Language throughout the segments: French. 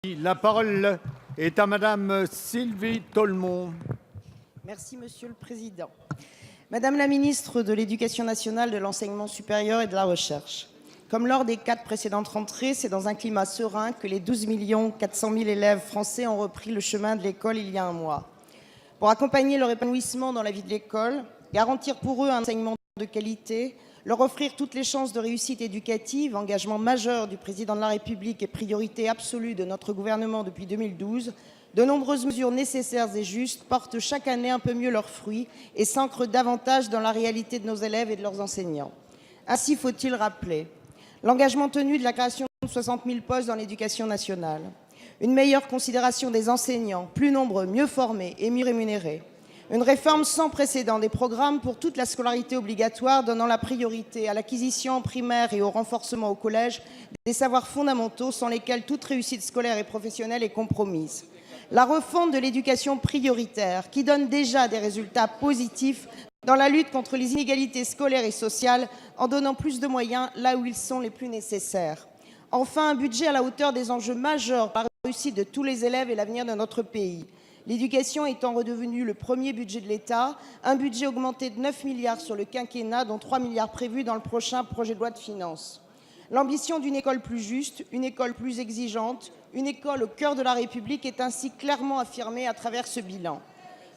La parole est à Madame Sylvie Tolmont. Merci Monsieur le Président. Madame la ministre de l'Éducation nationale, de l'enseignement supérieur et de la recherche, comme lors des 4 précédentes rentrées, c'est dans un climat serein que les 12 400 000 élèves français ont repris le chemin de l'école il y a un mois. Pour accompagner leur épanouissement dans la vie de l'école, garantir pour eux un enseignement de qualité, leur offrir toutes les chances de réussite éducative, engagement majeur du Président de la République et priorité absolue de notre gouvernement depuis 2012, de nombreuses mesures nécessaires et justes portent chaque année un peu mieux leurs fruits et s'ancrent davantage dans la réalité de nos élèves et de leurs enseignants. Ainsi faut-il rappeler l'engagement tenu de la création de 60 000 postes dans l'éducation nationale, une meilleure considération des enseignants, plus nombreux, mieux formés et mieux rémunérés, une réforme sans précédent des programmes pour toute la scolarité obligatoire, donnant la priorité à l'acquisition en primaire et au renforcement au collège des savoirs fondamentaux sans lesquels toute réussite scolaire et professionnelle est compromise. La refonte de l'éducation prioritaire, qui donne déjà des résultats positifs dans la lutte contre les inégalités scolaires et sociales, en donnant plus de moyens là où ils sont les plus nécessaires. Enfin, un budget à la hauteur des enjeux majeurs pour la réussite de tous les élèves et l'avenir de notre pays. L'éducation étant redevenue le premier budget de l'État, un budget augmenté de 9 milliards sur le quinquennat, dont 3 milliards prévus dans le prochain projet de loi de finances. L'ambition d'une école plus juste, une école plus exigeante, une école au cœur de la République est ainsi clairement affirmée à travers ce bilan.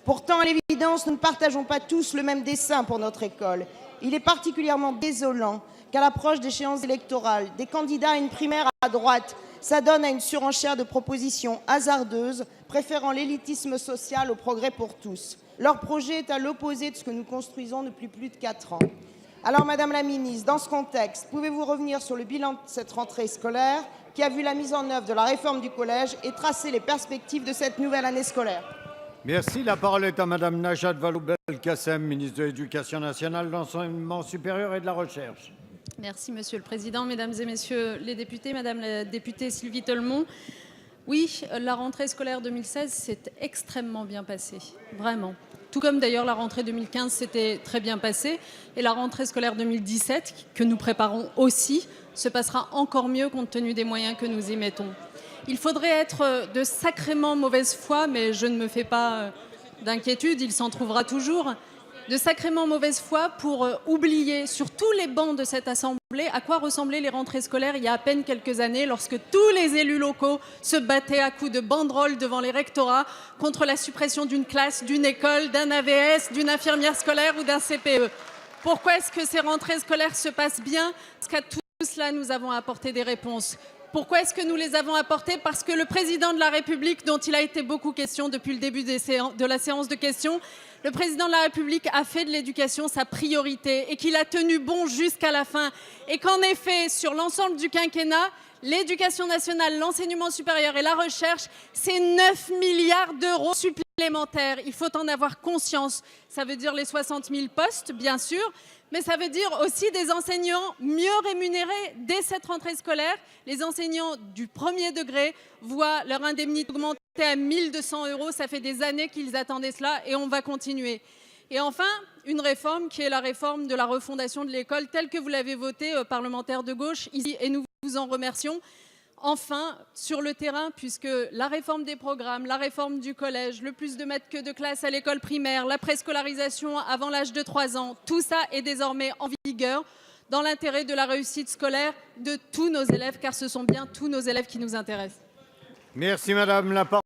Pourtant, à l'évidence, nous ne partageons pas tous le même dessein pour notre école. Il est particulièrement désolant qu'à l'approche d'échéances électorales, des candidats à une primaire à droite s'adonnent à une surenchère de propositions hasardeuses, préférant l'élitisme social au progrès pour tous. Leur projet est à l'opposé de ce que nous construisons depuis plus de 4 ans. Alors, Madame la Ministre, dans ce contexte, pouvez-vous revenir sur le bilan de cette rentrée scolaire qui a vu la mise en œuvre de la réforme du collège et tracer les perspectives de cette nouvelle année scolaire? Merci. La parole est à Madame Najat Vallaud-Belkacem, ministre de l'Éducation nationale, de l'enseignement supérieur et de la recherche. Merci Monsieur le Président, Mesdames et Messieurs les députés, Madame la députée Sylvie Tolmont. Oui, la rentrée scolaire 2016 s'est extrêmement bien passée, vraiment. Tout comme d'ailleurs la rentrée 2015 s'était très bien passée. Et la rentrée scolaire 2017, que nous préparons aussi, se passera encore mieux compte tenu des moyens que nous y mettons. Il faudrait être de sacrément mauvaise foi, mais je ne me fais pas d'inquiétude, il s'en trouvera toujours, de sacrément mauvaise foi pour oublier sur tous les bancs de cette Assemblée à quoi ressemblaient les rentrées scolaires il y a à peine quelques années, lorsque tous les élus locaux se battaient à coups de banderoles devant les rectorats contre la suppression d'une classe, d'une école, d'un AVS, d'une infirmière scolaire ou d'un CPE. Pourquoi est-ce que ces rentrées scolaires se passent bien? Parce qu'à tout cela, nous avons apporté des réponses. Pourquoi est-ce que nous les avons apportées? Parce que le président de la République, dont il a été beaucoup question depuis le début de la séance de questions, le président de la République a fait de l'éducation sa priorité et qu'il a tenu bon jusqu'à la fin. Et qu'en effet, sur l'ensemble du quinquennat, l'éducation nationale, l'enseignement supérieur et la recherche, c'est 9 milliards d'euros supplémentaires. Il faut en avoir conscience. Ça veut dire les 60 000 postes, bien sûr, mais ça veut dire aussi des enseignants mieux rémunérés dès cette rentrée scolaire. Les enseignants du premier degré voient leur indemnité augmenter à 1 200 €. Ça fait des années qu'ils attendaient cela et on va continuer. Et enfin, une réforme qui est la réforme de la refondation de l'école telle que vous l'avez votée, parlementaires de gauche, ici, et nous vous en remercions. Enfin, sur le terrain, puisque la réforme des programmes, la réforme du collège, le plus de maîtres que de classe à l'école primaire, la préscolarisation avant l'âge de 3 ans, tout ça est désormais en vigueur dans l'intérêt de la réussite scolaire de tous nos élèves, car ce sont bien tous nos élèves qui nous intéressent. Merci Madame. La parole